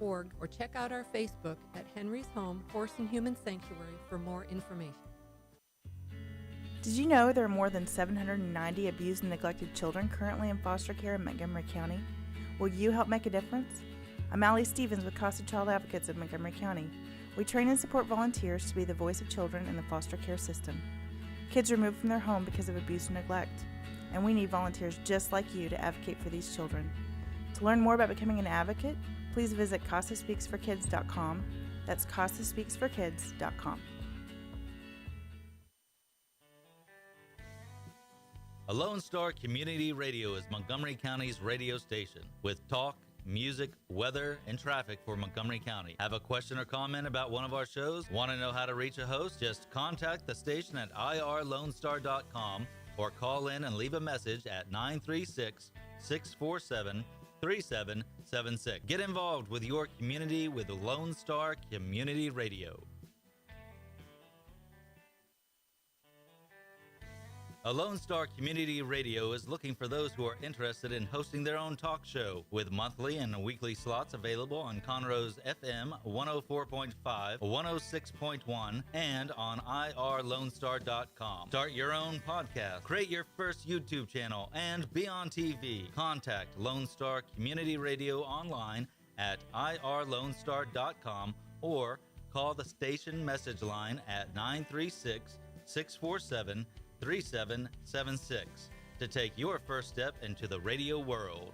henrysHome.org or check out our Facebook at Henry's Home Horse and Human Sanctuary for more information. Did you know there are more than 790 abused and neglected children currently in foster care in Montgomery County? Will you help make a difference? I'm Allie Stevens with Casa Child Advocates of Montgomery County. We train and support volunteers to be the voice of children in the foster care system. Kids are removed from their home because of abuse and neglect, and we need volunteers just like you to advocate for these children. To learn more about becoming an advocate, please visit CasaSpeaksForKids.com. That's CasaSpeaksForKids.com. A Lone Star Community Radio is Montgomery County's radio station with talk, music, weather, and traffic for Montgomery County. Have a question or comment about one of our shows? Want to know how to reach a host? Just contact the station at irlonestar.com or call in and leave a message at 936-647-3776. Get involved with your community with Lone Star Community Radio. A Lone Star Community Radio is looking for those who are interested in hosting their own talk show with monthly and weekly slots available on Conroe's FM 104.5, 106.1, and on irlonestar.com. Start your own podcast, create your first YouTube channel, and be on TV. Contact Lone Star Community Radio online at irlonestar.com or call the station message line at 936-647-3776 to take your first step into the radio world.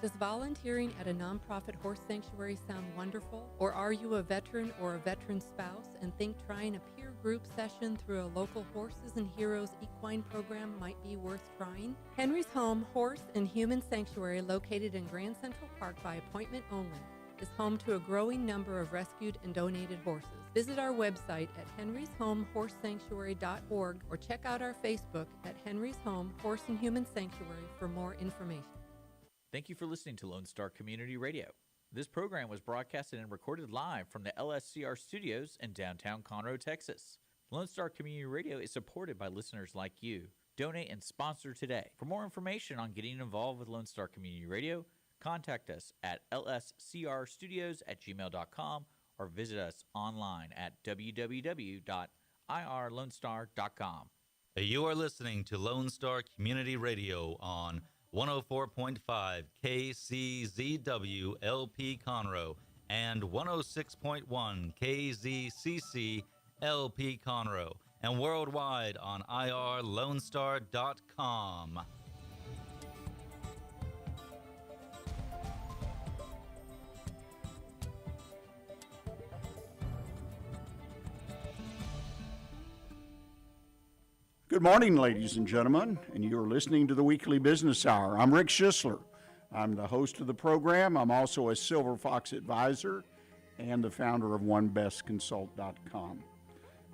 Does volunteering at a nonprofit horse sanctuary sound wonderful? Or are you a veteran or a veteran spouse and think trying a peer group session through a local Horses and Heroes equine program might be worth trying? Henry's Home Horse and Human Sanctuary, located in Grand Central Park by appointment only, is home to a growing number of rescued and donated horses. Visit our website at henrysHomeHorseSanctuary.org or check out our Facebook at Henry's Home Horse and Human Sanctuary for more information. Thank you for listening to Lone Star Community Radio. This program was broadcasted and recorded live from the LSCR studios in downtown Conroe, Texas. Lone Star Community Radio is supported by listeners like you. Donate and sponsor today. For more information on getting involved with Lone Star Community Radio, contact us at lscrstudios@gmail.com or visit us online at www.irlonestar.com. You are listening to Lone Star Community Radio on 104.5 KCZW LP Conroe and 106.1 KZCC LP Conroe, and worldwide on irlonestar.com. Good morning, ladies and gentlemen, and you're listening to the Weekly Business Hour. I'm Rick Schissler. I'm the host of the program. I'm also a Silver Fox advisor and the founder of OneBestConsult.com.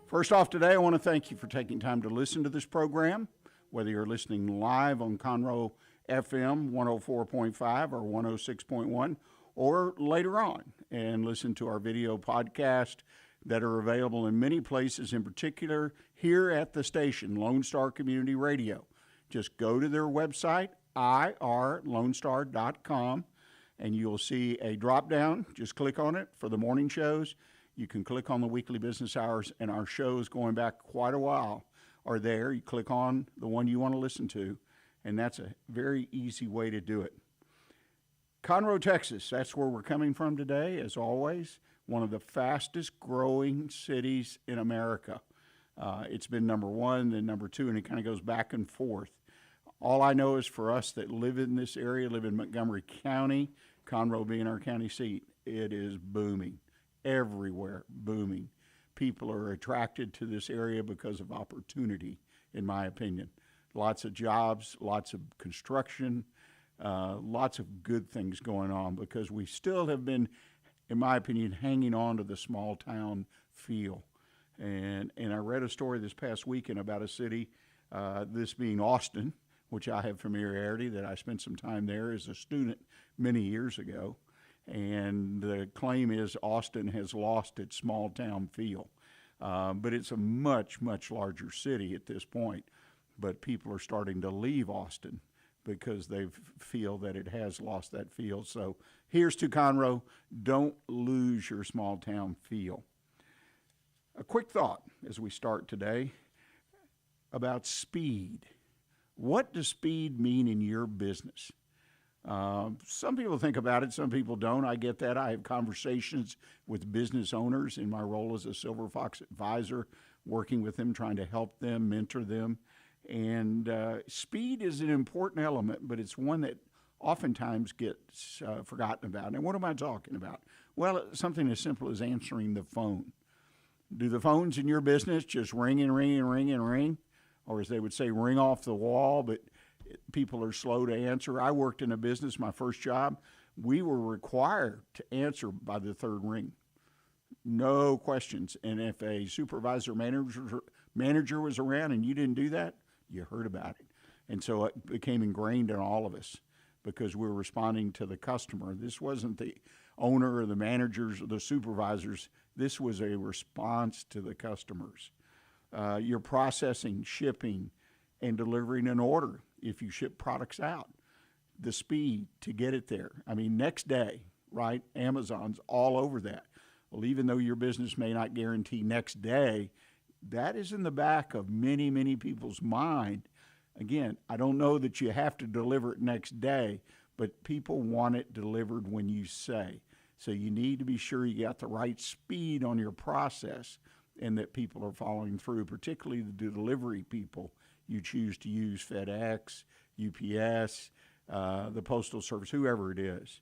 First off today, I want to thank you for taking time to listen to this program, whether you're listening live on Conroe FM 104.5 or 106.1, or later on and listen to our video podcast that are available in many places, in particular here at the station, Lone Star Community Radio. Just go to their website, irlonestar.com, and you'll see a drop-down. Just click on it for the morning shows. You can click on the Weekly Business Hours, and our shows going back quite a while are there. You click on the one you want to listen to, and that's a very easy way to do it. Conroe, Texas, that's where we're coming from today, as always. One of the fastest growing cities in America. It's been number one, then number two, and it kind of goes back and forth. All I know is for us that live in this area, live in Montgomery County, Conroe being our county seat, it is booming. Everywhere booming. People are attracted to this area because of opportunity, in my opinion. Lots of jobs, lots of construction, lots of good things going on, because we still have been, in my opinion, hanging on to the small town feel. And I read a story this past weekend about a city, this being Austin, which I have familiarity, that I spent some time there as a student many years ago. And the claim is Austin has lost its small town feel. But it's a much, much larger city at this point. But people are starting to leave Austin because they feel that it has lost that feel. So here's to Conroe. Don't lose your small town feel. A quick thought as we start today about speed. What does speed mean in your business? Some people think about it, some people don't. I get that. I have conversations with business owners in my role as a Silver Fox advisor, working with them, trying to help them, mentor them. And speed is an important element, but it's one that oftentimes gets forgotten about. And what am I talking about? Well, something as simple as answering the phone. Do the phones in your business just ring and ring and ring and ring? Or as they would say, ring off the wall, but people are slow to answer. I worked in a business, my first job, we were required to answer by the third ring. No questions. And if a supervisor manager was around and you didn't do that, you heard about it. And so it became ingrained in all of us because we were responding to the customer. This wasn't the owner or the managers or the supervisors. This was a response to the customers. You're processing, shipping, and delivering an order if you ship products out. The speed to get it there. I mean, next day, right? Amazon's all over that. Well, even though your business may not guarantee next day, that is in the back of many, many people's mind. Again, I don't know that you have to deliver it next day, but people want it delivered when you say. So you need to be sure you got the right speed on your process and that people are following through, particularly the delivery people you choose to use, FedEx, UPS, the Postal Service, whoever it is.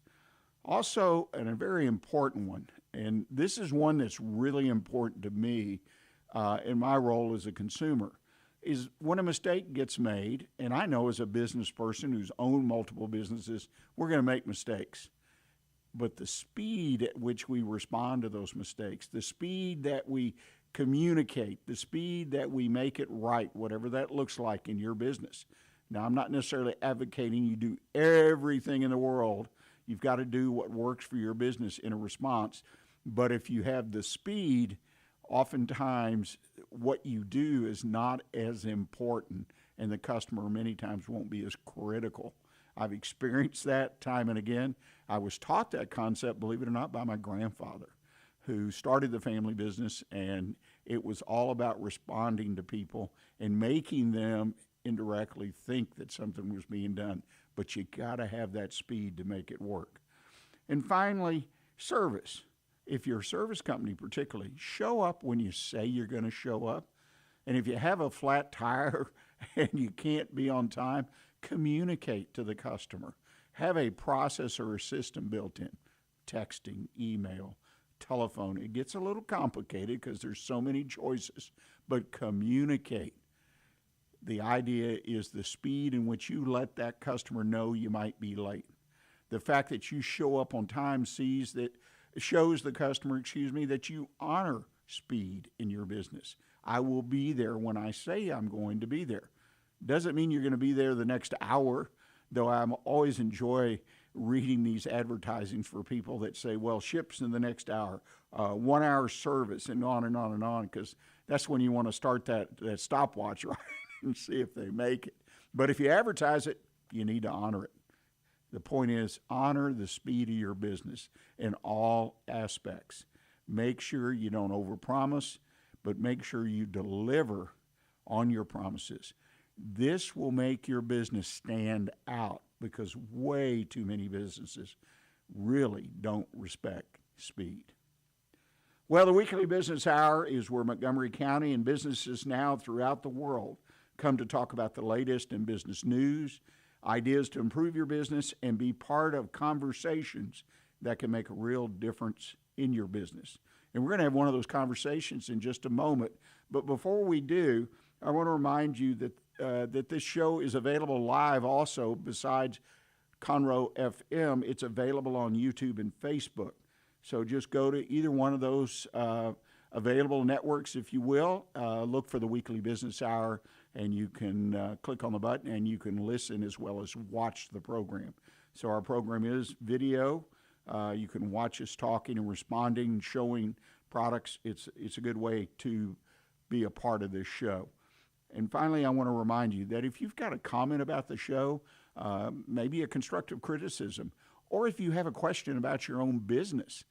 Also, and a very important one, and this is one that's really important to me in my role as a consumer, is when a mistake gets made, and I know as a business person who's owned multiple businesses, we're going to make mistakes. But the speed at which we respond to those mistakes, the speed that we communicate, the speed that we make it right, whatever that looks like in your business. Now, I'm not necessarily advocating you do everything in the world. You've got to do what works for your business in a response. But if you have the speed, oftentimes what you do is not as important, and the customer many times won't be as critical. I've experienced that time and again. I was taught that concept, believe it or not, by my grandfather, who started the family business, and it was all about responding to people and making them indirectly think that something was being done. But you got to have that speed to make it work. And finally, service. If you're a service company particularly, show up when you say you're going to show up. And if you have a flat tire and you can't be on time, communicate to the customer. Have a process or a system built in. Texting, email, telephone. It gets a little complicated because there's so many choices, but communicate. The idea is the speed in which you let that customer know you might be late. The fact that you show up on time shows the customer, that you honor speed in your business. I will be there when I say I'm going to be there. Doesn't mean you're going to be there the next hour, though I always enjoy reading these advertisings for people that say, well, ships in the next hour, 1 hour service, and on and on and on, because that's when you want to start that stopwatch, right, and see if they make it. But if you advertise it, you need to honor it. The point is, honor the speed of your business in all aspects. Make sure you don't overpromise, but make sure you deliver on your promises. This will make your business stand out because way too many businesses really don't respect speed. Well, the Weekly Business Hour is where Montgomery County and businesses now throughout the world come to talk about the latest in business news, ideas to improve your business, and be part of conversations that can make a real difference in your business. And we're going to have one of those conversations in just a moment. But before we do, I want to remind you that this show is available live also. Besides Conroe FM, it's available on YouTube and Facebook. So just go to either one of those available networks, if you will. Look for the Weekly Business Hour, and you can click on the button, and you can listen as well as watch the program. So our program is video. You can watch us talking and responding, showing products. It's a good way to be a part of this show. And finally, I want to remind you that if you've got a comment about the show, maybe a constructive criticism, or if you have a question about your own business,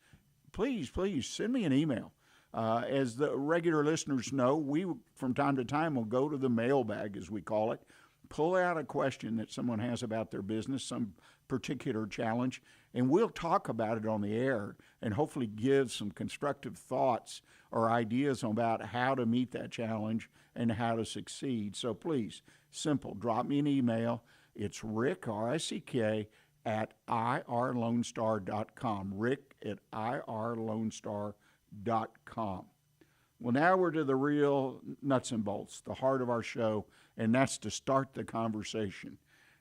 please send me an email. As the regular listeners know, we from time to time will go to the mailbag, as we call it, pull out a question that someone has about their business, some particular challenge, and we'll talk about it on the air and hopefully give some constructive thoughts or ideas about how to meet that challenge and how to succeed. So please, simple, drop me an email. It's Rick, R-I-C-K, at irlonestar.com. Rick at irlonestar.com. Well, now we're to the real nuts and bolts, the heart of our show, and that's to start the conversation.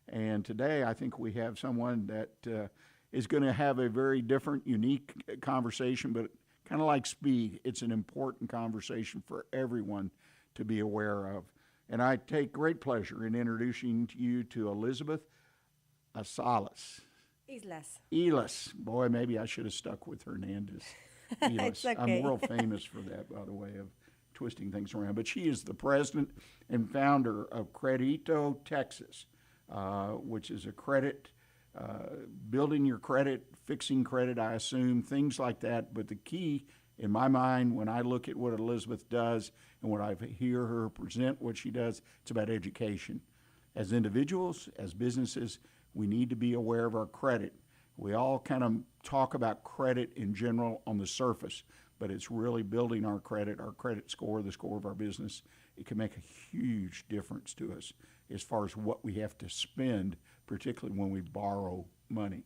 And today I think we have someone that is going to have a very different, unique conversation, but kind of like speed, it's an important conversation for everyone to be aware of. And I take great pleasure in introducing you to Elizabeth Islas. Islas. Boy, maybe I should have stuck with Hernandez. It's okay. I'm world famous for that, by the way, of twisting things around. But she is the president and founder of Credito Texas, which is a credit, building your credit, fixing credit, I assume, things like that. But the key, in my mind, when I look at what Elizabeth does and when I hear her present what she does, it's about education. As individuals, as businesses, we need to be aware of our credit. We all kind of talk about credit in general on the surface, but it's really building our credit score, the score of our business. It can make a huge difference to us as far as what we have to spend, particularly when we borrow money.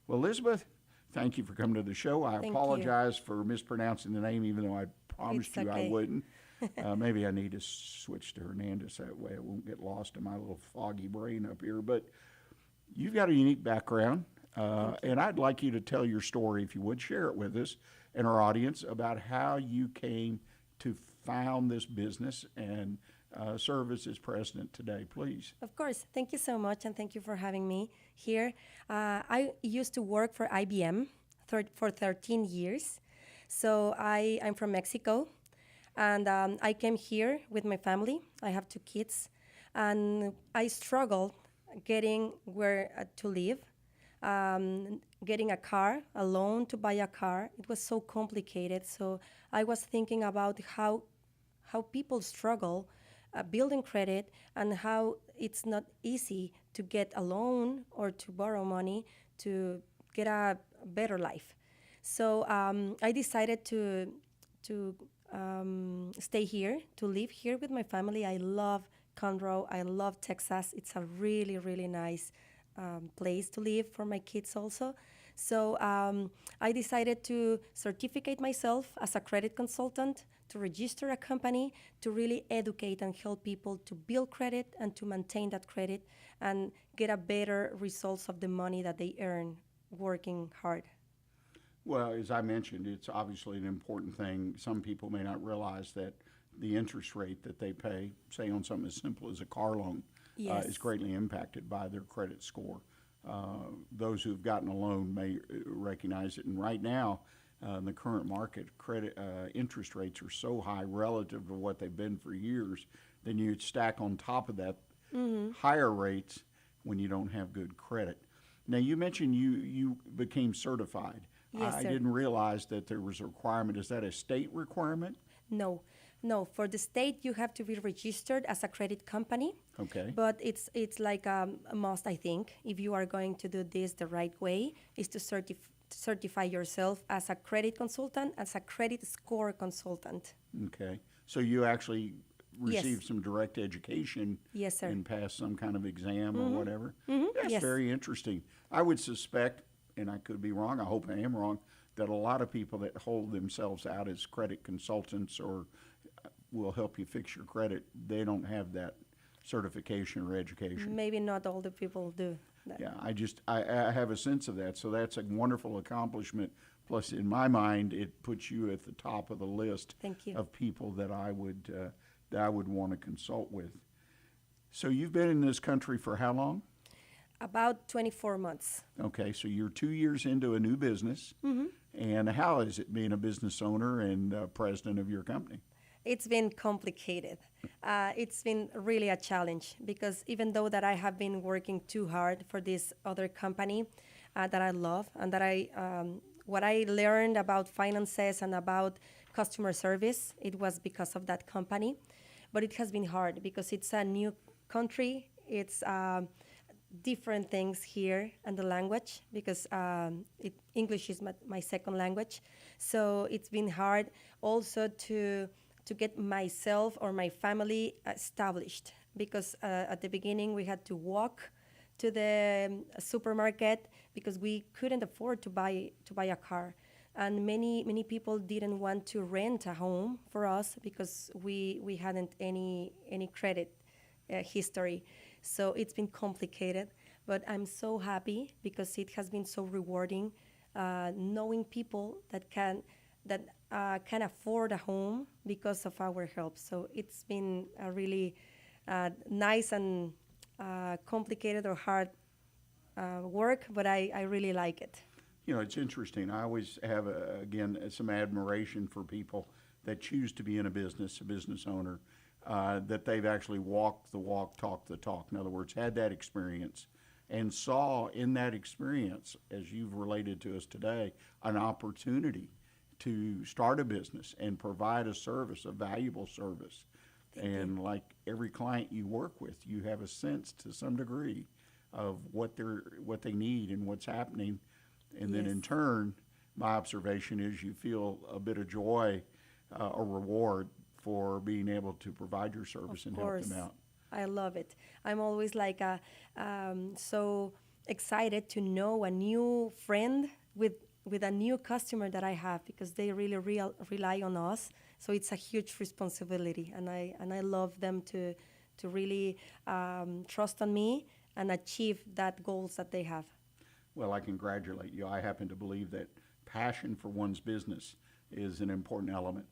Well, Elizabeth, thank you for coming to the show. I apologize for mispronouncing the name, even though I promised you I wouldn't. Maybe I need to switch to Hernandez, that way I won't get lost in my little foggy brain up here. But you've got a unique background. And I'd like you to tell your story, if you would, share it with us and our audience about how you came to found this business and serve as its president today, please. Of course. Thank you so much, and thank you for having me here. I used to work for IBM for 13 years. So I'm from Mexico, and I came here with my family. I have 2 kids, and I struggled getting where to live. Getting a loan to buy a car. It was so complicated. So I was thinking about how people struggle building credit and how it's not easy to get a loan or to borrow money to get a better life. So I decided to stay here, to live here with my family. I love Conroe. I love Texas. It's a really, really nice place to live for my kids also. So I decided to certificate myself as a credit consultant, to register a company, to really educate and help people to build credit and to maintain that credit and get a better results of the money that they earn working hard. Well, as I mentioned, it's obviously an important thing. Some people may not realize that the interest rate that they pay, say on something as simple as a car loan, is greatly impacted by their credit score. Those who've gotten a loan may recognize it. And right now, in the current market, credit interest rates are so high relative to what they've been for years, then you'd stack on top of that higher rates when you don't have good credit. Now, you mentioned you became certified. Yes, I sir. didn't realize that there was a requirement. Is that a state requirement? No. For the state, you have to be registered as a credit company. Okay. But it's like a must, I think, if you are going to do this the right way, is to certify yourself as a credit consultant, as a credit score consultant. Okay. So you actually received some direct education. Yes, sir. And passed some kind of exam or whatever. That's Yes. very interesting. I would suspect, and I could be wrong, I hope I am wrong, that a lot of people that hold themselves out as credit consultants or will help you fix your credit, they don't have that certification or education. Maybe not all the people do that. Yeah, I have a sense of that. So that's a wonderful accomplishment. Plus, in my mind, it puts you at the top of the list Thank you. of people that I would want to consult with. So you've been in this country for how long? About 24 months. Okay, so you're 2 years into a new business. And how is it being a business owner and president of your company? It's been complicated. It's been really a challenge because even though that I have been working too hard for this other company that I love and that what I learned about finances and about customer service, it was because of that company. But it has been hard because it's a new country. It's different things here and the language because English is my second language. So it's been hard also to get myself or my family established because at the beginning we had to walk to the supermarket because we couldn't afford to buy a car. And many people didn't want to rent a home for us because we hadn't any credit history. So it's been complicated, but I'm so happy because it has been so rewarding knowing people that can afford a home because of our help. So it's been a really nice and complicated or hard work, but I really like it. You know, it's interesting. I always have, again, some admiration for people that choose to be in a business owner, that they've actually walked the walk, talked the talk. In other words, had that experience and saw in that experience, as you've related to us today, an opportunity to start a business and provide a service, a valuable service. And like every client you work with, you have a sense to some degree of what they need and what's happening. And then in turn, my observation is you feel a bit of joy or reward for being able to provide your service and help them out. I love it. I'm always like so excited to know a new friend with a new customer that I have because they really rely on us. So it's a huge responsibility, and I love them to really trust on me and achieve that goals that they have. Well, I congratulate you. I happen to believe that passion for one's business is an important element.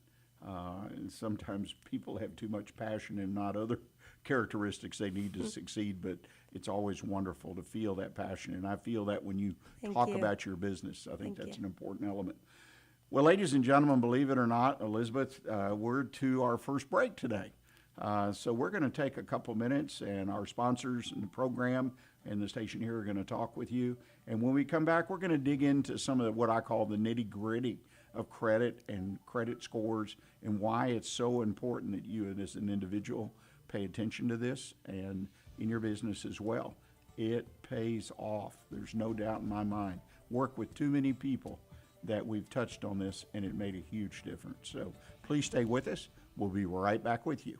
And sometimes people have too much passion and not other characteristics they need to succeed, but it's always wonderful to feel that passion. And I feel that when you talk about your business, I think that's an important element. Well, ladies and gentlemen, believe it or not, Elizabeth, we're to our first break today. So we're going to take a couple minutes, and our sponsors and the program and the station here are going to talk with you. And when we come back, we're going to dig into some of what I call the nitty-gritty of credit and credit scores and why it's so important that you as an individual pay attention to this and in your business as well. It pays off. There's no doubt in my mind. Work with too many people that we've touched on this, and it made a huge difference. So please stay with us. We'll be right back with you.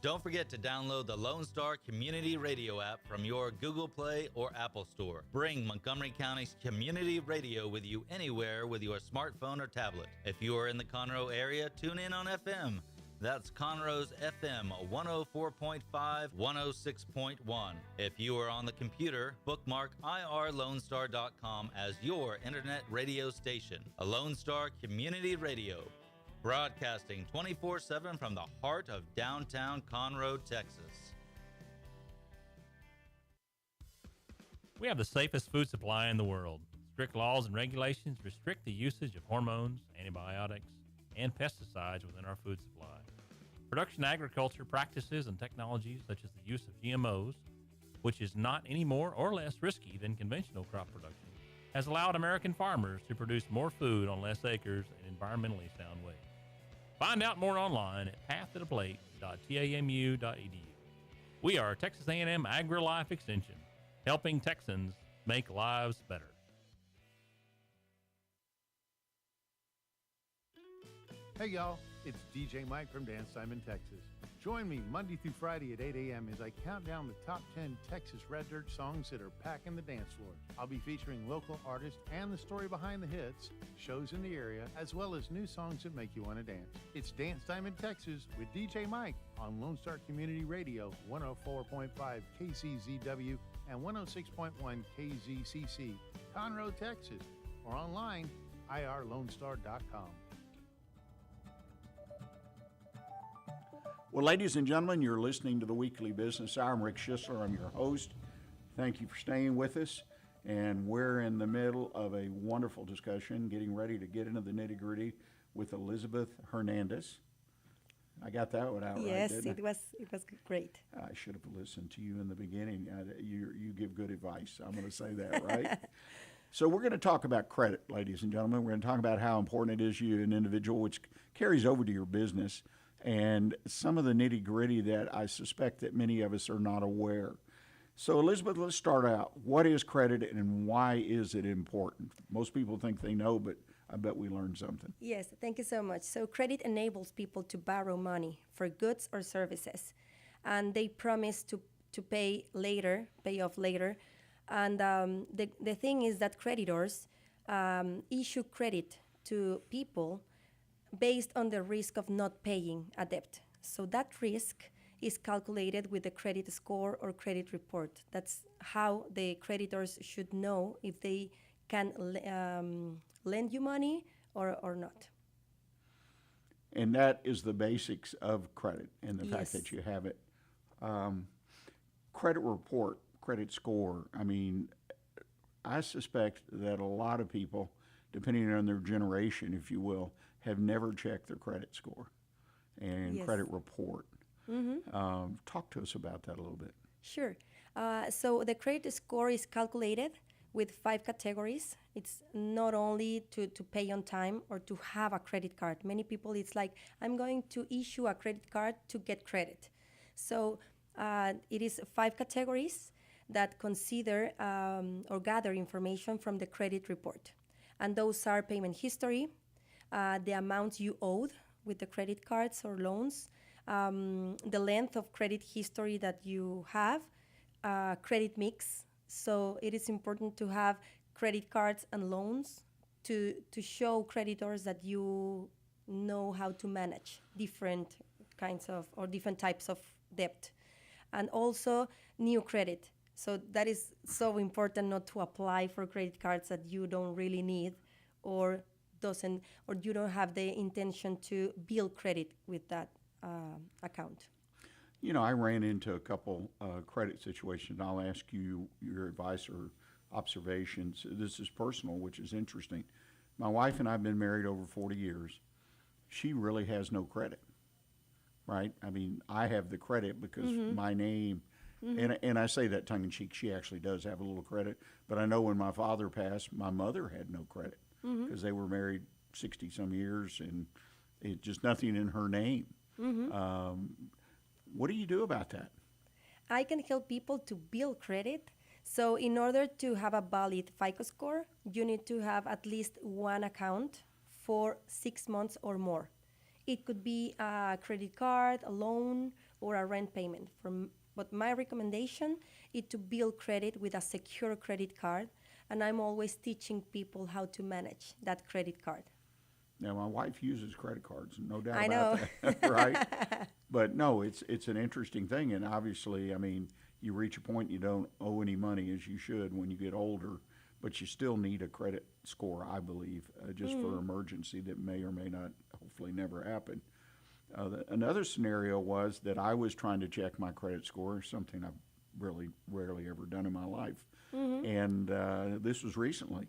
Don't forget to download the Lone Star Community Radio app from your Google Play or Apple Store. Bring Montgomery County's community radio with you anywhere with your smartphone or tablet. If you are in the Conroe area, tune in on FM. That's Conroe's FM 104.5, 106.1. If you are on the computer, bookmark irlonestar.com as your internet radio station. A Lone Star Community Radio. Broadcasting 24/7 from the heart of downtown Conroe, Texas. We have the safest food supply in the world. Strict laws and regulations restrict the usage of hormones, antibiotics, and pesticides within our food supply. Production agriculture practices and technologies such as the use of GMOs, which is not any more or less risky than conventional crop production, has allowed American farmers to produce more food on less acres in environmentally sound ways. Find out more online at pathtotheplate.tamu.edu. We are Texas A&M AgriLife Extension, helping Texans make lives better. Hey y'all, it's DJ Mike from Dance Time in Texas. Join me Monday through Friday at 8 a.m. as I count down the top 10 Texas Red Dirt songs that are packing the dance floor. I'll be featuring local artists and the story behind the hits, shows in the area, as well as new songs that make you want to dance. It's Dance Time in Texas with DJ Mike on Lone Star Community Radio, 104.5 KCZW and 106.1 KZCC, Conroe, Texas, or online, irlonestar.com. Well, ladies and gentlemen, you're listening to the Weekly Business Hour. I'm Rick Schissler. I'm your host. Thank you for staying with us. And we're in the middle of a wonderful discussion, getting ready to get into the nitty-gritty with Elizabeth Hernandez. I got that one out Yes, right, didn't it was great. I should have listened to you in the beginning. You give good advice. I'm going to say that, right? So we're going to talk about credit, ladies and gentlemen. We're going to talk about how important it is to you, an individual, which carries over to your business, and some of the nitty-gritty that I suspect that many of us are not aware. So, Elizabeth, let's start out. What is credit and why is it important? Most people think they know, but I bet we learned something. Yes, thank you so much. So credit enables people to borrow money for goods or services, and they promise to pay off later. And the thing is that creditors issue credit to people based on the risk of not paying a debt. So that risk is calculated with the credit score or credit report. That's how the creditors should know if they can lend you money or not. And that is the basics of credit and the fact Yes. that you have it. Credit report, credit score. I mean, I suspect that a lot of people, depending on their generation, if you will, have never checked their credit score and Yes. credit report. Talk to us about that a little bit. Sure. So the credit score is calculated with 5 categories. It's not only to pay on time or to have a credit card. Many people, it's like, I'm going to issue a credit card to get credit. So it is 5 categories that consider or gather information from the credit report. And those are payment history, the amounts you owed with the credit cards or loans, the length of credit history that you have, credit mix. So it is important to have credit cards and loans to show creditors that you know how to manage different kinds of or different types of debt. And also new credit. So that is so important not to apply for credit cards that you don't really need or you don't have the intention to build credit with that account. You know, I ran into a couple credit situations. I'll ask you your advice or observations. This is personal, which is interesting. My wife and I have been married over 40 years. She really has no credit, right? I mean, I have the credit because my name, and I say that tongue-in-cheek, she actually does have a little credit. But I know when my father passed, my mother had no credit because they were married 60-some years and it just nothing in her name. What do you do about that? I can help people to build credit. So in order to have a valid FICO score, you need to have at least one account for 6 months or more. It could be a credit card, a loan, or a rent payment. But my recommendation is to build credit with a secure credit card, and I'm always teaching people how to manage that credit card. Now, my wife uses credit cards, no doubt I about know. that, right? But no, it's an interesting thing, and obviously, I mean, you reach a point you don't owe any money as you should when you get older, but you still need a credit score, I believe, just for emergency that may or may not, hopefully, never happen. Another scenario was that I was trying to check my credit score, something I've really rarely ever done in my life, and this was recently.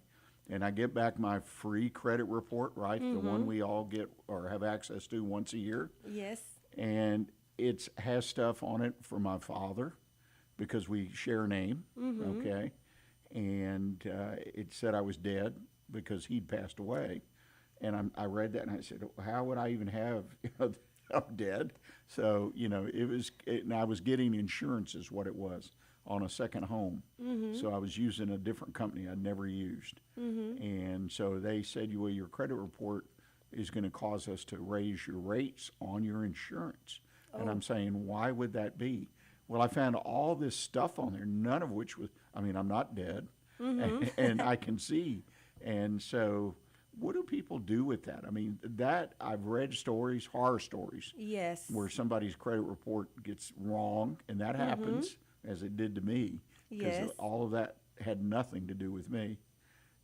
And I get back my free credit report, right? The one we all get or have access to once a year. Yes. And it has stuff on it for my father because we share a name, okay? And it said I was dead because he'd passed away. And I read that and I said, how would I even have, I'm dead? So, and I was getting insurance is what it was on a second home. So I was using a different company I'd never used. And so they said, well, your credit report is going to cause us to raise your rates on your insurance. And I'm saying, why would that be? Well, I found all this stuff on there, none of which was, I mean, I'm not dead, and I can see. And so what do people do with that? I mean, that I've read stories, horror stories, Yes. where somebody's credit report gets wrong, and that happens, as it did to me, because Yes. all of that had nothing to do with me.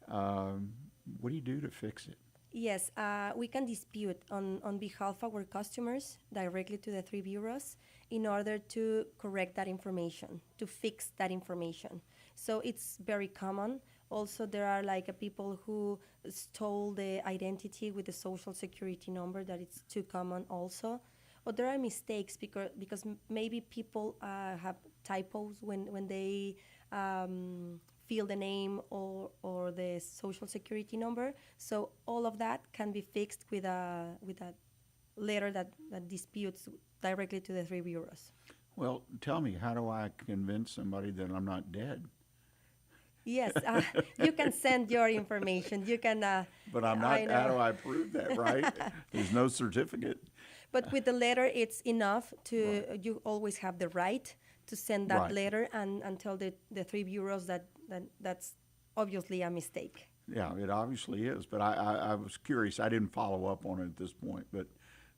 What do you do to fix it? Yes, we can dispute on behalf of our customers directly to the three bureaus in order to correct that information, to fix that information. So it's very common. Also, there are like people who stole the identity with the social security number, that it's too common also. Or there are mistakes because maybe people have typos when they fill the name or the social security number. So all of that can be fixed with a letter that disputes directly to the three bureaus. Well, tell me, how do I convince somebody that I'm not dead? Yes, you can send your information. You can. But I'm not. How do I prove that, right? There's no certificate. But with the letter, it's enough to. Right. You always have the right to send that right. letter and tell the three bureaus that's obviously a mistake. Yeah, it obviously is. But I was curious. I didn't follow up on it at this point, but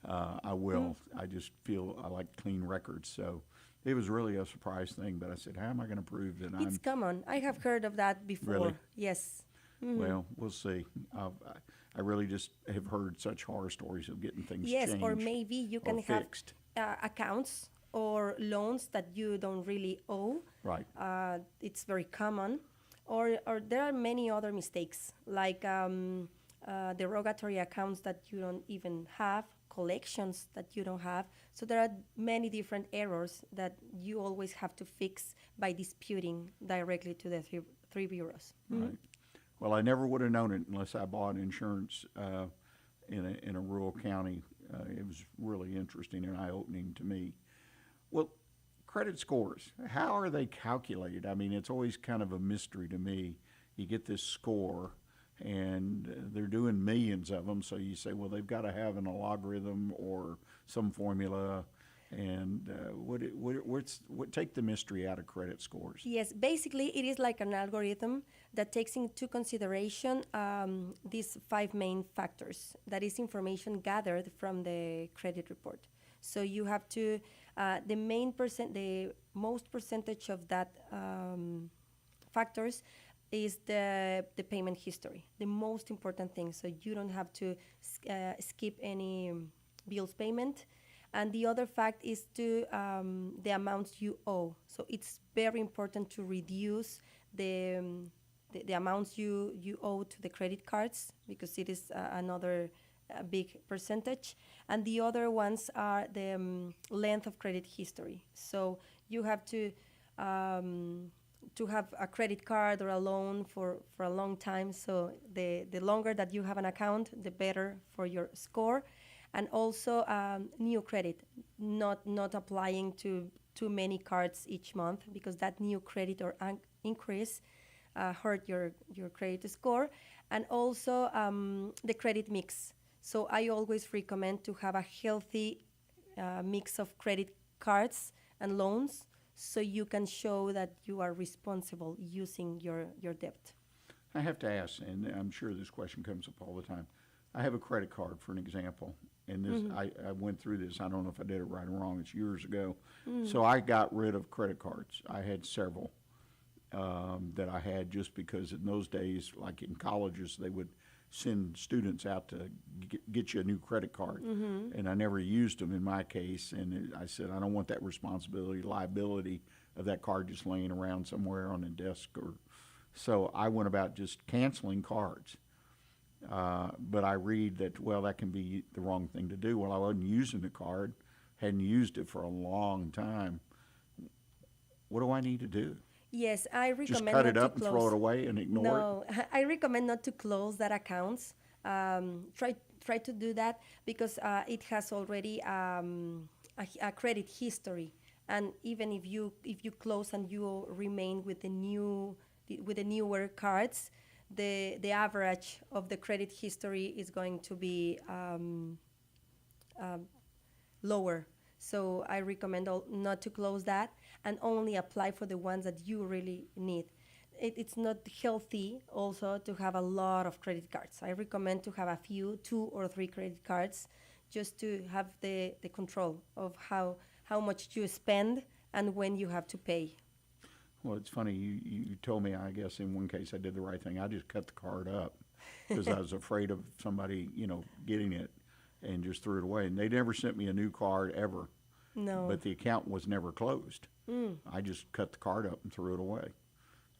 I will. I just feel I like clean records, so. It was really a surprise thing, but I said, how am I going to prove that It's common. I have heard of that before. Really? Yes. Mm-hmm. Well, we'll see. I really just have heard such horror stories of getting things changed. Yes, or maybe you can have accounts or loans that you don't really owe. Right. It's very common. Or there are many other mistakes, like derogatory accounts that you don't even have, collections that you don't have. So there are many different errors that you always have to fix by disputing directly to the three bureaus. Right. Mm-hmm. Well, I never would have known it unless I bought insurance in a rural county. It was really interesting and eye-opening to me. Well, credit scores, how are they calculated? I mean, it's always kind of a mystery to me. You get this score, and they're doing millions of them, so you say, well, they've got to have an algorithm or some formula, and take the mystery out of credit scores. Yes, basically it is like an algorithm that takes into consideration these five main factors. That is information gathered from the credit report. So you have to, the most percentage of that factors is the payment history, the most important thing. So you don't have to skip any bills payment. And the other fact is to the amounts you owe. So it's very important to reduce the amounts you owe to the credit cards, because it is another big percentage. And the other ones are the length of credit history. So you have to have a credit card or a loan for a long time. So the longer that you have an account, the better for your score. And also new credit, not applying to too many cards each month, because that new credit or increase hurt your credit score. And also the credit mix. So I always recommend to have a healthy mix of credit cards and loans, so you can show that you are responsible using your debt. I have to ask, and I'm sure this question comes up all the time. I have a credit card, for an example, and this I went through this. I don't know if I did it right or wrong. It's years ago. So I got rid of credit cards. I had several that I had just because in those days, like in colleges, they would send students out to get you a new credit card. And I never used them in my case. And I said, I don't want that responsibility, liability of that card just laying around somewhere on a desk. So I went about just canceling cards. But I read that, well, that can be the wrong thing to do. Well, I wasn't using the card, hadn't used it for a long time. What do I need to do? Yes, I recommend just cut it up and throw it away and ignore it? No, I recommend not to close that account. Try to do that because it has already a credit history, and even if you close and you remain with the newer cards, the average of the credit history is going to be lower. So I recommend not to close that and only apply for the ones that you really need. It's not healthy also to have a lot of credit cards. I recommend to have a few, 2 or 3 credit cards, just to have the control of how much you spend and when you have to pay. Well, it's funny, you told me, I guess in one case I did the right thing. I just cut the card up. because I was afraid of somebody, getting it and just threw it away. And they never sent me a new card ever. No. But the account was never closed. I just cut the card up and threw it away.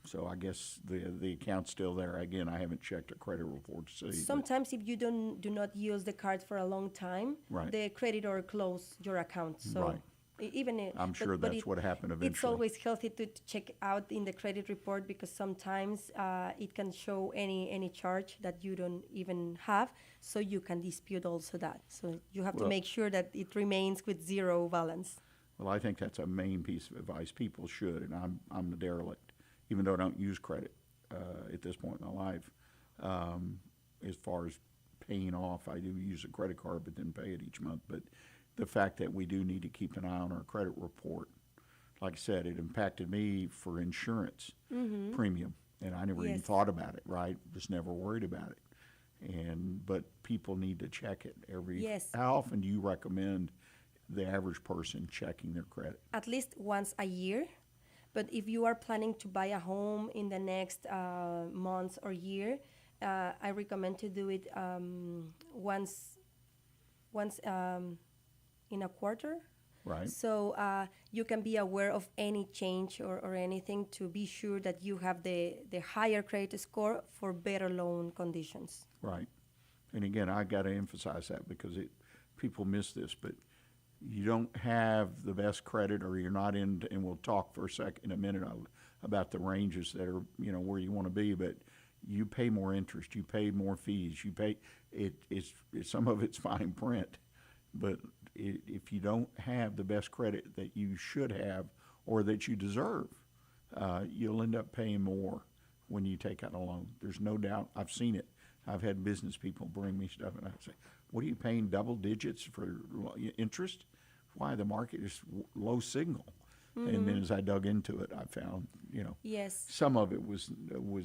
So I guess the account's still there. Again, I haven't checked a credit report to see. Sometimes if you do not use the card for a long time, Right. the creditor close your account. So Right. even I'm sure that's what happened eventually. It's always healthy to check out in the credit report, because sometimes it can show any charge that you don't even have, so you can dispute also that. So you have to Well- make sure that it remains with zero balance. Well, I think that's a main piece of advice people should, and I'm the derelict, even though I don't use credit at this point in my life. As far as paying off, I do use a credit card, but then pay it each month. But the fact that we do need to keep an eye on our credit report, like I said, it impacted me for insurance premium, and I never even Yes. thought about it. Right, just never worried about it. But people need to check it every. Yes. How often do you recommend the average person checking their credit? At least once a year. But if you are planning to buy a home in the next months or year, I recommend to do it once in a quarter. Right. So you can be aware of any change or anything to be sure that you have the higher credit score for better loan conditions. Right. And again, I got to emphasize that because people miss this, but you don't have the best credit, or you're not in, and we'll talk for in a minute about the ranges that are, where you want to be, but you pay more interest, you pay more fees, you pay, it's some of it's fine print, but if you don't have the best credit that you should have or that you deserve, you'll end up paying more when you take out a loan. There's no doubt. I've seen it. I've had business people bring me stuff, and I say, what are you paying double digits for interest? Why? The market is low signal. And then as I dug into it, I found, Yes. some of it was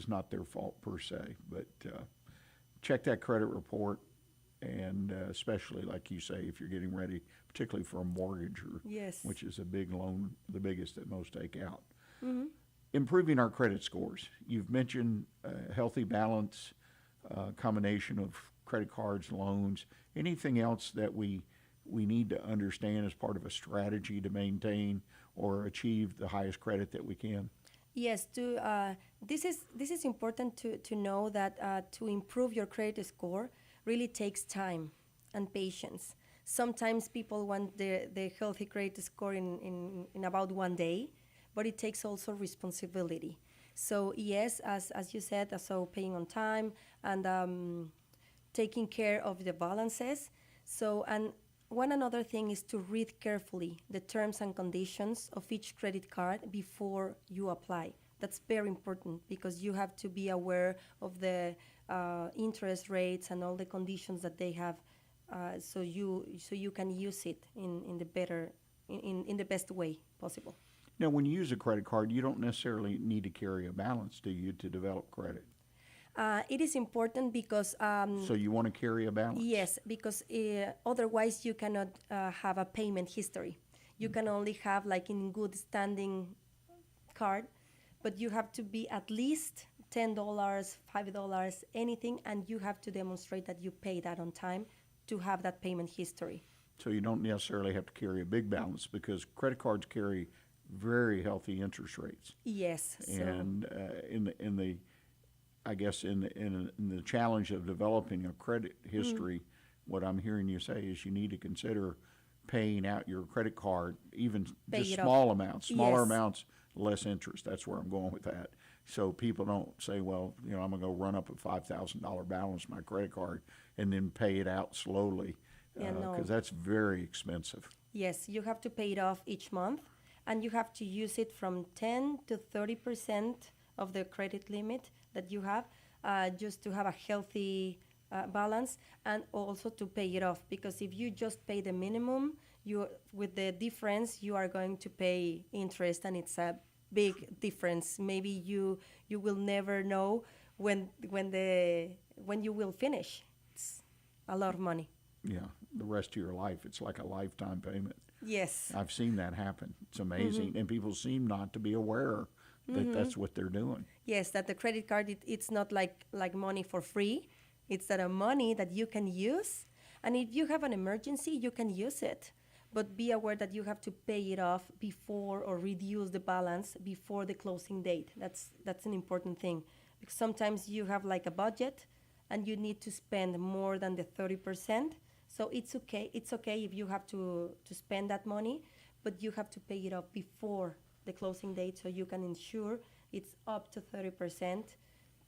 not their fault per se, but check that credit report, and especially, like you say, if you're getting ready, particularly for a mortgage, Yes. which is a big loan, the biggest that most take out. Improving our credit scores. You've mentioned healthy balance, combination of credit cards, loans. Anything else that we need to understand as part of a strategy to maintain or achieve the highest credit that we can? Yes, this is important to know that to improve your credit score really takes time and patience. Sometimes people want the healthy credit score in about one day, but it takes also responsibility. So yes, as you said, so paying on time and taking care of the balances. So, and one another thing is to read carefully the terms and conditions of each credit card before you apply. That's very important because you have to be aware of the interest rates and all the conditions that they have, so you can use it in the best way possible. Now, when you use a credit card, you don't necessarily need to carry a balance, do you, to develop credit? It is important because So you want to carry a balance? yes, because otherwise you cannot have a payment history. You can only have like in good standing card, but you have to be at least $10, $5, anything, and you have to demonstrate that you pay that on time to have that payment history. So you don't necessarily have to carry a big balance because credit cards carry very healthy interest rates. Yes. And in the challenge of developing a credit history, what I'm hearing you say is you need to consider paying out your credit card, even Pay just it small off. amounts, smaller Yes. amounts, less interest. That's where I'm going with that. So people don't say, well, I'm going to go run up a $5,000 balance on my credit card and then pay it out slowly, Yeah, no. because that's very expensive. Yes, you have to pay it off each month, and you have to use it from 10 to 30% of the credit limit that you have, just to have a healthy balance, and also to pay it off. Because if you just pay the minimum, with the difference, you are going to pay interest, and it's a big difference. Maybe you will never know when you will finish. It's a lot of money. Yeah, the rest of your life, it's like a lifetime payment. Yes. I've seen that happen. It's amazing. And people seem not to be aware that's what they're doing. Yes, that the credit card, it's not like money for free. It's that a money that you can use. And if you have an emergency, you can use it. But be aware that you have to pay it off before or reduce the balance before the closing date. That's an important thing. Because sometimes you have like a budget and you need to spend more than the 30%. So it's okay. It's okay if you have to spend that money, but you have to pay it off before the closing date so you can ensure it's up to 30%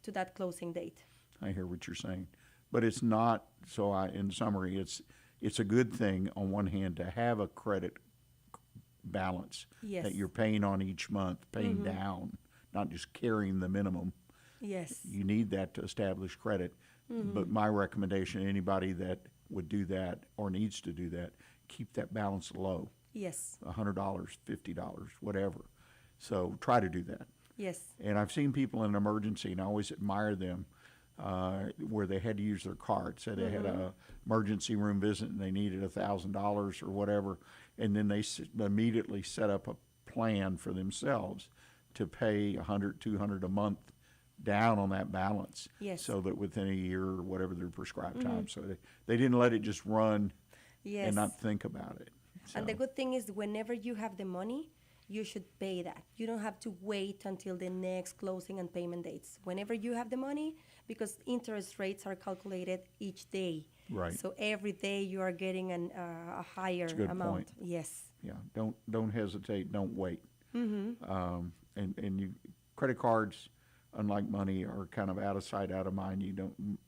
to that closing date. I hear what you're saying, but it's not. So, in summary, it's a good thing on one hand to have a credit balance Yes. that you're paying on each month, paying down, not just carrying the minimum. Yes. You need that to establish credit. But my recommendation, anybody that would do that or needs to do that, keep that balance low. Yes. $100, $50, whatever. So try to do that. Yes. And I've seen people in an emergency, and I always admire them, where they had to use their card. Say they had a emergency room visit and they needed $1,000 or whatever, and then they immediately set up a plan for themselves to pay $100, $200 a month down on that balance. Yes. So that within a year or whatever their prescribed time. So they didn't let it just run Yes. and not think about it. And the So- good thing is whenever you have the money, you should pay that. You don't have to wait until the next closing and payment dates. Whenever you have the money, because interest rates are calculated each day. Right. So every day you are getting a higher That's a good amount. point. Yes. Yeah, don't hesitate, don't wait. And you, credit cards, unlike money, are kind of out of sight, out of mind.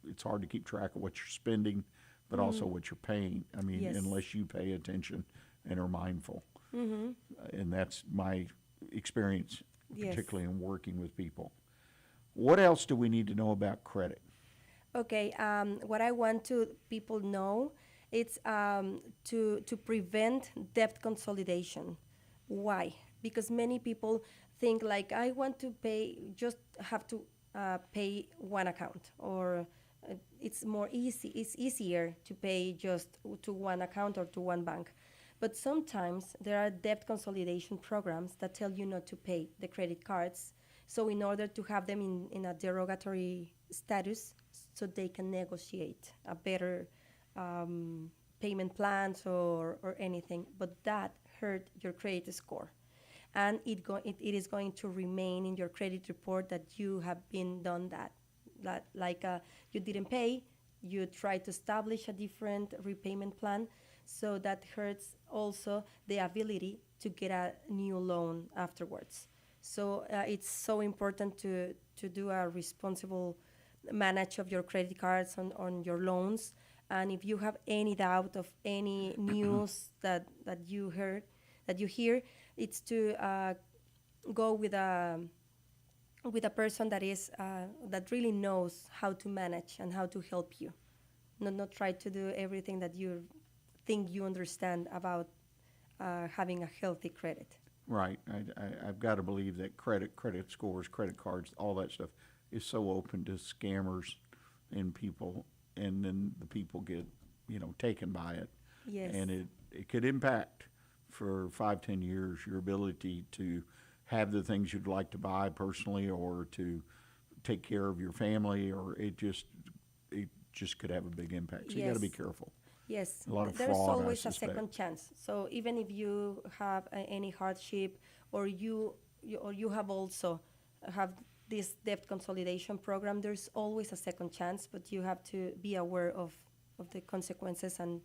It's hard to keep track of what you're spending, but also what you're paying. I mean, Yes. unless you pay attention and are mindful. And that's my experience, Yes. particularly in working with people. What else do we need to know about credit? Okay, what I want to people know, it's to prevent debt consolidation. Why? Because many people think like, I want to pay, just have to pay one account, or it's easier to pay just to one account or to one bank. But sometimes there are debt consolidation programs that tell you not to pay the credit cards. So in order to have them in a derogatory status, so they can negotiate a better payment plans or anything. But that hurt your credit score. And it is going to remain in your credit report that you have been done that. Like you didn't pay, you try to establish a different repayment plan. So that hurts also the ability to get a new loan afterwards. So it's so important to do a responsible manage of your credit cards on your loans. And if you have any doubt of any news that you hear, it's to go with a person that really knows how to manage and how to help you. Not try to do everything that you think you understand about having a healthy credit. Right. I've got to believe that credit scores, credit cards, all that stuff is so open to scammers and people, and then the people get, taken by it. Yes. And it could impact for 5-10 years your ability to have the things you'd like to buy personally, or to take care of your family, or it just could have a big impact. So you got to be Yes. careful. Yes, A lot of there's fraud, I always a suspect. second chance. So even if you have any hardship, or you have also have this debt consolidation program, there's always a second chance, but you have to be aware of the consequences and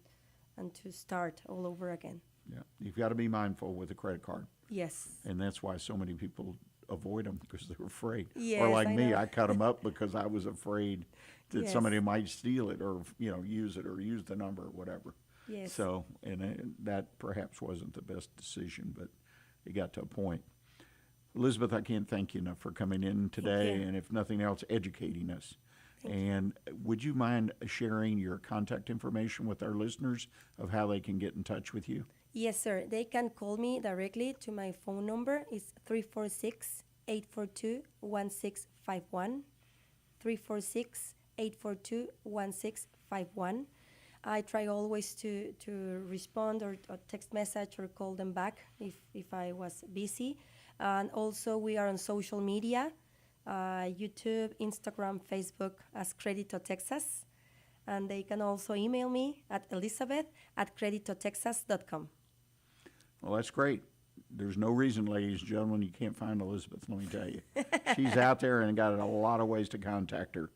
to start all over again. Yeah, you've got to be mindful with a credit card, Yes. and that's why so many people avoid them, because they're afraid. Or Yes, like I me, know. I cut them up because I was afraid that Yes. somebody might steal it, or use it, or use the number, or whatever. Yes. So, and that perhaps wasn't the best decision, but it got to a point. Elizabeth, I can't thank you enough for coming in today, you. and if nothing else, educating us. And would you mind sharing your contact information with our listeners of how they can get in touch with you? Yes, sir. They can call me directly to my phone number. It's 346-842-1651. 346-842-1651. I try always to respond or text message or call them back if I was busy. And also we are on social media, YouTube, Instagram, Facebook as Credito Texas. And they can also email me at elizabeth@creditotexas.com. Well, that's great. There's no reason, ladies and gentlemen, you can't find Elizabeth, let me tell you. She's out there and got a lot of ways to contact her.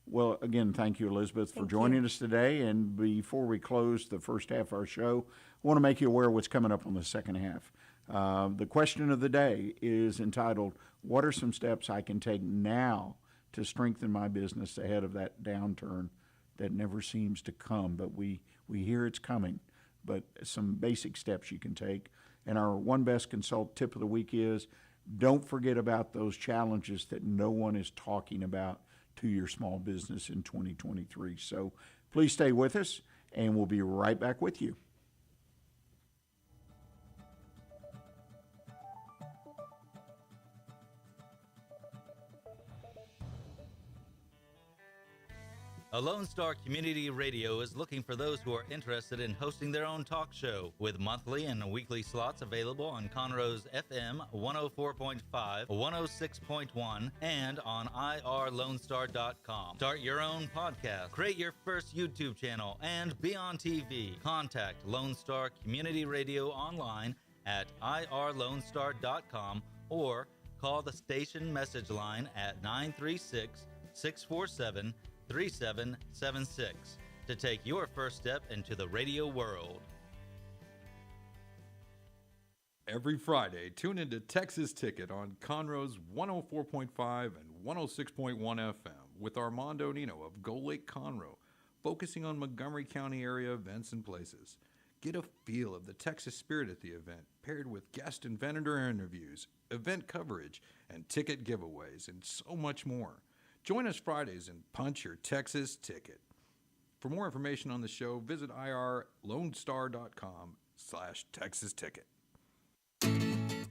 Well, again, thank you, Elizabeth, for joining us today. And before we close the first half of our show, I want to make you aware of what's coming up on the second half. The question of the day is entitled, what are some steps I can take now to strengthen my business ahead of that downturn that never seems to come, but we hear it's coming, but some basic steps you can take. And our One Best Consult tip of the week is, don't forget about those challenges that no one is talking about to your small business in 2023. So please stay with us, and we'll be right back with you. A Lone Star Community Radio is looking for those who are interested in hosting their own talk show, with monthly and weekly slots available on Conroe's FM 104.5, 106.1, and on irlonestar.com. Start your own podcast, create your first YouTube channel, and be on TV. Contact Lone Star Community Radio online at irlonestar.com or call the station message line at 936-647-3776 to take your first step into the radio world. Every Friday, tune into Texas Ticket on Conroe's 104.5 and 106.1 FM with Armando Nino of Gold Lake Conroe, focusing on Montgomery County area events and places. Get a feel of the Texas spirit at the event, paired with guest and vendor interviews, event coverage, and ticket giveaways, and so much more. Join us Fridays and punch your Texas ticket. For more information on the show, visit irlonestar.com/Texas Ticket.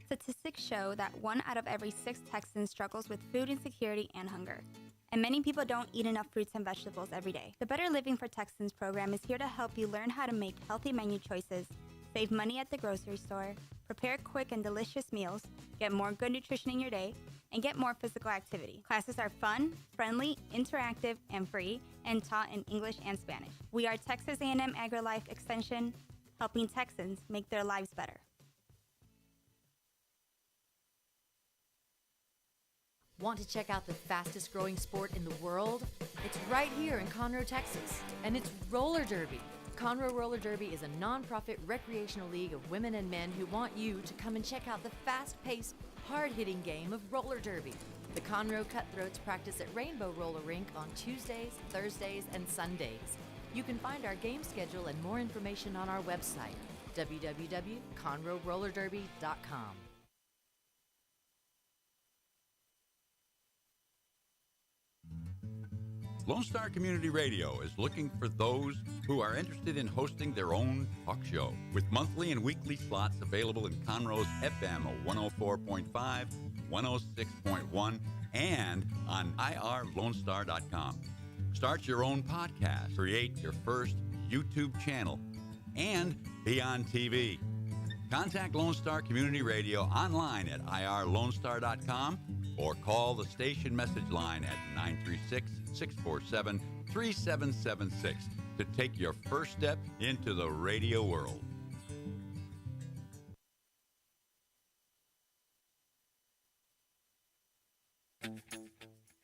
Statistics show that 1 out of every 6 Texans struggles with food insecurity and hunger. And many people don't eat enough fruits and vegetables every day. The Better Living for Texans program is here to help you learn how to make healthy menu choices, save money at the grocery store, prepare quick and delicious meals, get more good nutrition in your day, and get more physical activity. Classes are fun, friendly, interactive, and free, and taught in English and Spanish. We are Texas A&M AgriLife Extension, helping Texans make their lives better. Want to check out the fastest growing sport in the world? It's right here in Conroe, Texas, and it's roller derby. Conroe Roller Derby is a nonprofit recreational league of women and men who want you to come and check out the fast-paced, hard-hitting game of roller derby. The Conroe Cutthroats practice at Rainbow Roller Rink on Tuesdays, Thursdays, and Sundays. You can find our game schedule and more information on our website, www.conroerollerderby.com. Lone Star Community Radio is looking for those who are interested in hosting their own talk show, with monthly and weekly slots available in Conroe's FM 104.5, 106.1, and on irlonestar.com. Start your own podcast, create your first YouTube channel, and be on TV. Contact Lone Star Community Radio online at irlonestar.com or call the station message line at 936-647-3776 to take your first step into the radio world.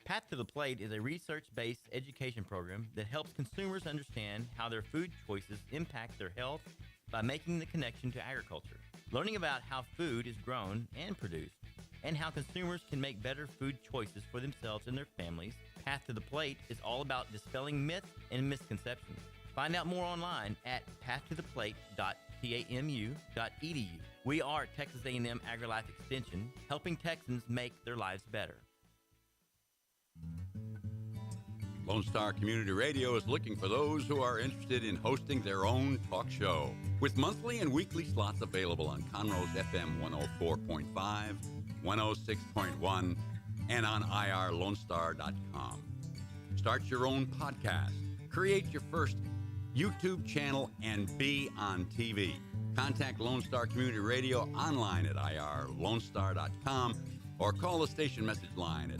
Path to the Plate is a research-based education program that helps consumers understand how their food choices impact their health by making the connection to agriculture. Learning about how food is grown and produced, and how consumers can make better food choices for themselves and their families, Path to the Plate is all about dispelling myths and misconceptions. Find out more online at pathtotheplate.tamu.edu. We are Texas A&M AgriLife Extension, helping Texans make their lives better. Lone Star Community Radio is looking for those who are interested in hosting their own talk show, with monthly and weekly slots available on Conroe's FM 104.5, 106.1, and on irlonestar.com. Start your own podcast, create your first YouTube channel, and be on TV. Contact Lone Star Community Radio online at irlonestar.com or call the station message line at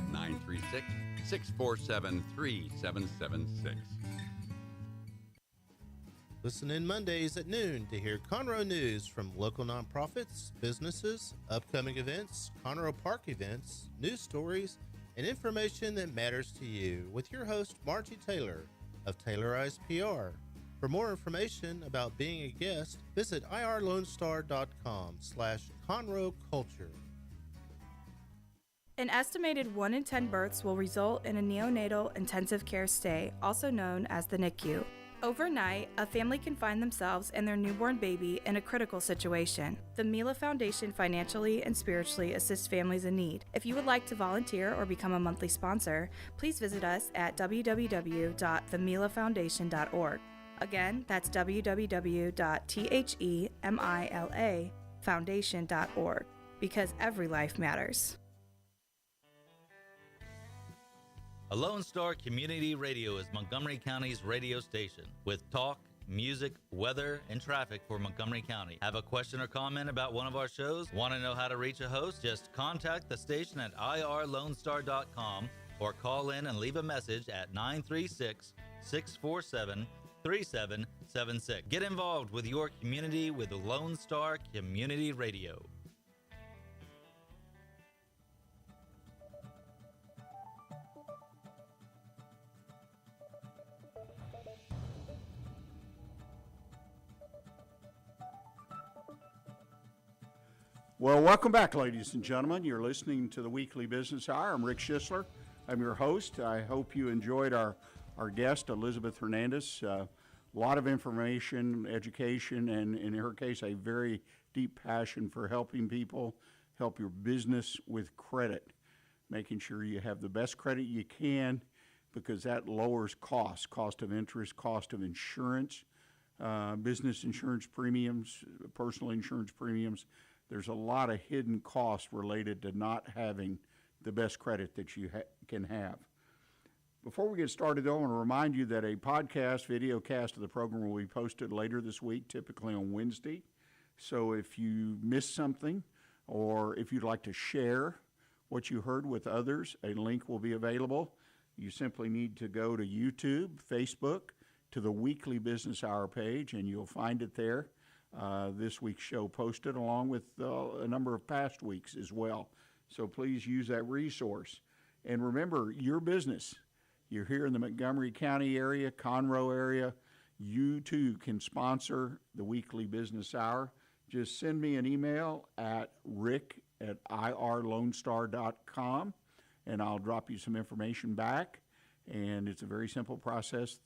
936-647-3776. Listen in Mondays at noon to hear Conroe news from local nonprofits, businesses, upcoming events, Conroe Park events, news stories, and information that matters to you with your host, Margie Taylor of Taylorized PR. For more information about being a guest, visit irlonestar.com/Conroe Culture. An estimated 1 in 10 births will result in a neonatal intensive care stay, also known as the NICU. Overnight, a family can find themselves and their newborn baby in a critical situation. The Mila Foundation financially and spiritually assists families in need. If you would like to volunteer or become a monthly sponsor, please visit us at www.themilafoundation.org. Again, that's www.themilafoundation.org, because every life matters. A Lone Star Community Radio is Montgomery County's radio station with talk, music, weather, and traffic for Montgomery County. Have a question or comment about one of our shows? Want to know how to reach a host? Just contact the station at irlonestar.com or call in and leave a message at 936-647-3776. Get involved with your community with Lone Star Community Radio. Well, welcome back, ladies and gentlemen. You're listening to the Weekly Business Hour. I'm Rick Schissler. I'm your host. I hope you enjoyed our guest, Elizabeth Hernandez. A lot of information, education, and in her case, a very deep passion for helping people help your business with credit, making sure you have the best credit you can, because that lowers cost of interest, cost of insurance, business insurance premiums, personal insurance premiums. There's a lot of hidden costs related to not having the best credit that you can have. Before we get started, though, I want to remind you that a podcast, video cast of the program will be posted later this week, typically on Wednesday. So if you missed something, or if you'd like to share what you heard with others, a link will be available. You simply need to go to YouTube, Facebook, to the Weekly Business Hour page, and you'll find it there. This week's show posted, along with a number of past weeks as well. So please use that resource. And remember, your business, you're here in the Montgomery County area, Conroe area, you too can sponsor the Weekly Business Hour. Just send me an email at rick@irlonestar.com, and I'll drop you some information back. And it's a very simple process.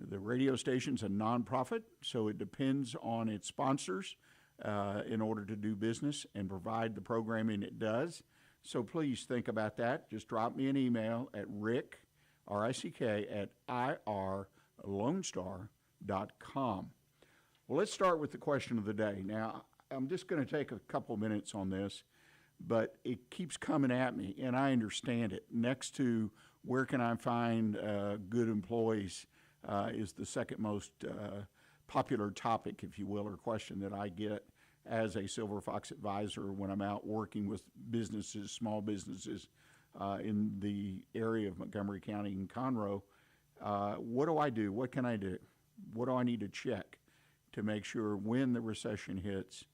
The radio station's a nonprofit, so it depends on its sponsors in order to do business and provide the programming it does. So please think about that. Just drop me an email at rick, R-I-C-K, at irlonestar.com. Well, let's start with the question of the day. Now, I'm just going to take a couple minutes on this, but it keeps coming at me, and I understand it. Next to where can I find good employees is the second most popular topic, if you will, or question that I get as a Silver Fox advisor when I'm out working with businesses, small businesses in the area of Montgomery County and Conroe. What do I do? What can I do? What do I need to check to make sure when the recession hits,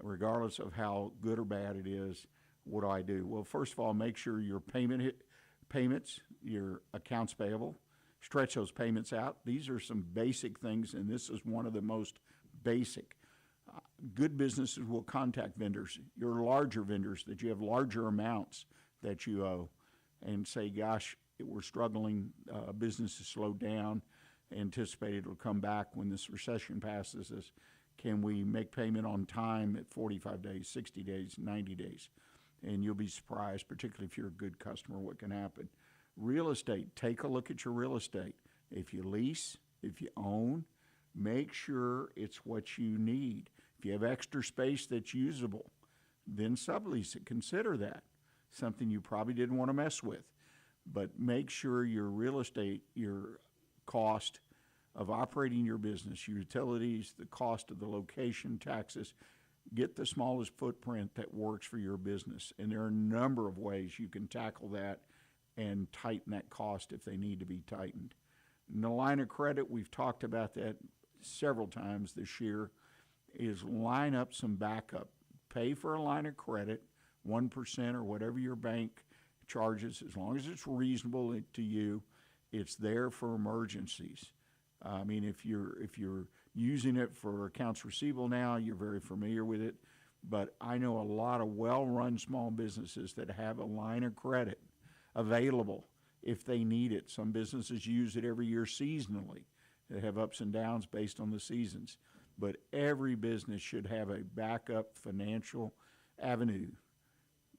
regardless of how good or bad it is, what do I do? Well, first of all, make sure your payments, your accounts payable, stretch those payments out. These are some basic things, and this is one of the most basic. Good businesses will contact vendors, your larger vendors, that you have larger amounts that you owe, and say, gosh, we're struggling, business has slowed down, anticipated it'll come back when this recession passes us. Can we make payment on time at 45 days, 60 days, 90 days? And you'll be surprised, particularly if you're a good customer, what can happen. Real estate, take a look at your real estate. If you lease, if you own, make sure it's what you need. If you have extra space that's usable, then sublease it. Consider that. Something you probably didn't want to mess with. But make sure your real estate, your cost of operating your business, your utilities, the cost of the location, taxes. Get the smallest footprint that works for your business. And there are a number of ways you can tackle that and tighten that cost if they need to be tightened. And the line of credit, we've talked about that several times this year, is line up some backup. Pay for a line of credit, 1% or whatever your bank charges, as long as it's reasonable to you. It's there for emergencies. I mean, if you're using it for accounts receivable now, you're very familiar with it. But I know a lot of well-run small businesses that have a line of credit available if they need it. Some businesses use it every year seasonally. They have ups and downs based on the seasons. But every business should have a backup financial avenue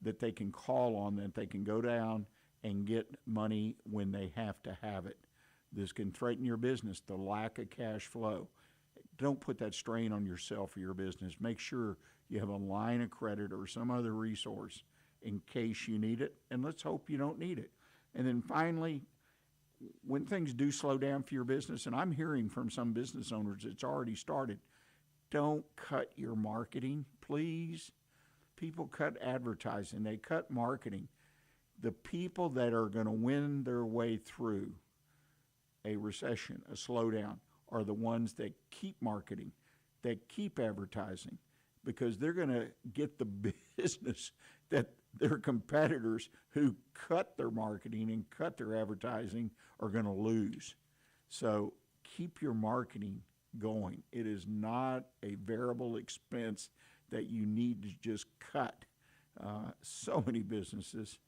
that they can call on, that they can go down and get money when they have to have it. This can threaten your business, the lack of cash flow. Don't put that strain on yourself or your business. Make sure you have a line of credit or some other resource in case you need it, and let's hope you don't need it. And then finally, when things do slow down for your business, and I'm hearing from some business owners it's already started, don't cut your marketing, please. People cut advertising, they cut marketing. The people that are going to win their way through a recession, a slowdown, are the ones that keep marketing, that keep advertising, because they're going to get the business that their competitors who cut their marketing and cut their advertising are going to lose. So keep your marketing going. It is not a variable expense that you need to just cut. So many businesses,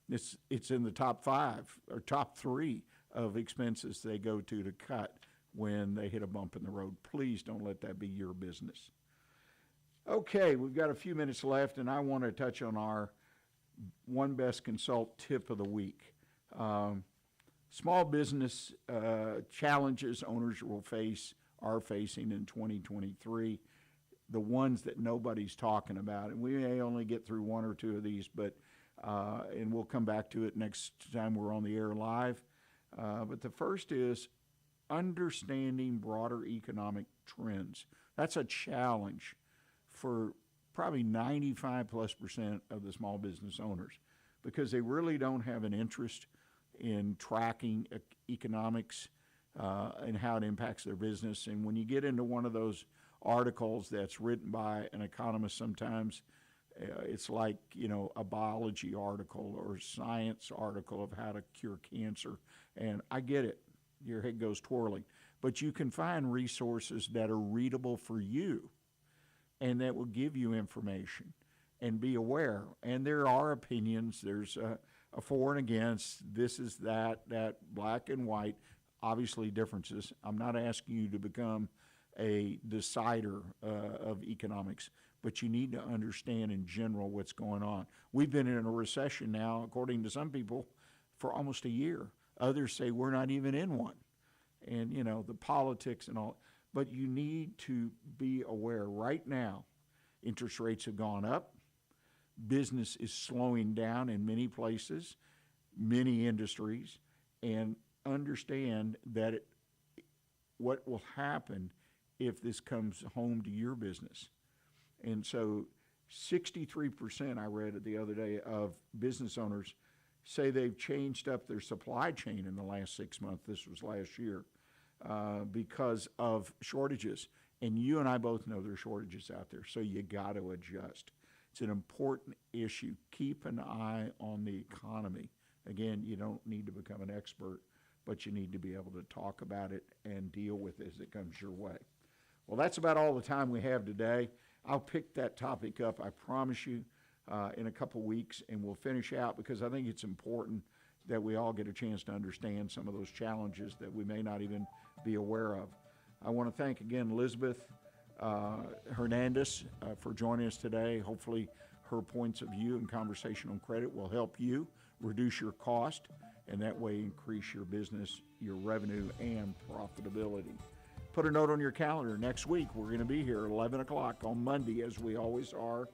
it's in the top 5 or top 3 of expenses they go to cut when they hit a bump in the road. Please don't let that be your business. Okay, we've got a few minutes left, and I want to touch on our One Best Consult tip of the week. Small business challenges owners are facing in 2023, the ones that nobody's talking about. And we may only get through 1 or 2 of these, but and we'll come back to it next time we're on the air live. But the first is understanding broader economic trends. That's a challenge for probably 95+% of the small business owners, because they really don't have an interest in tracking economics and how it impacts their business. And when you get into one of those articles that's written by an economist, sometimes it's like, a biology article or science article of how to cure cancer. And I get it. Your head goes twirling. But you can find resources that are readable for you and that will give you information, and be aware. And there are opinions. There's a for and against. This is that black and white, obviously differences. I'm not asking you to become a decider of economics, but you need to understand in general what's going on. We've been in a recession now, according to some people, for almost a year. Others say we're not even in one. And, the politics and all. But you need to be aware. Right now, interest rates have gone up. Business is slowing down in many places, many industries, and understand that what will happen if this comes home to your business. And so 63%, I read it the other day, of business owners say they've changed up their supply chain in the last 6 months. This was last year. Because of shortages. And you and I both know there are shortages out there, so you got to adjust. It's an important issue. Keep an eye on the economy. Again, you don't need to become an expert, but you need to be able to talk about it and deal with it as it comes your way. Well, that's about all the time we have today. I'll pick that topic up, I promise you, in a couple weeks, and we'll finish out, because I think it's important that we all get a chance to understand some of those challenges that we may not even be aware of. I want to thank again Elizabeth Hernandez for joining us today. Hopefully her points of view and conversation on credit will help you reduce your cost, and that way increase your business, your revenue, and profitability. Put a note on your calendar. Next week we're going to be here at 11 o'clock on Monday, as we always are,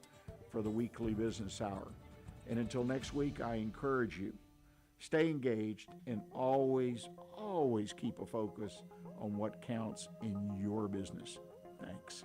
for the weekly business hour. And until next week, I encourage you, stay engaged, and always keep a focus on what counts in your business. Thanks.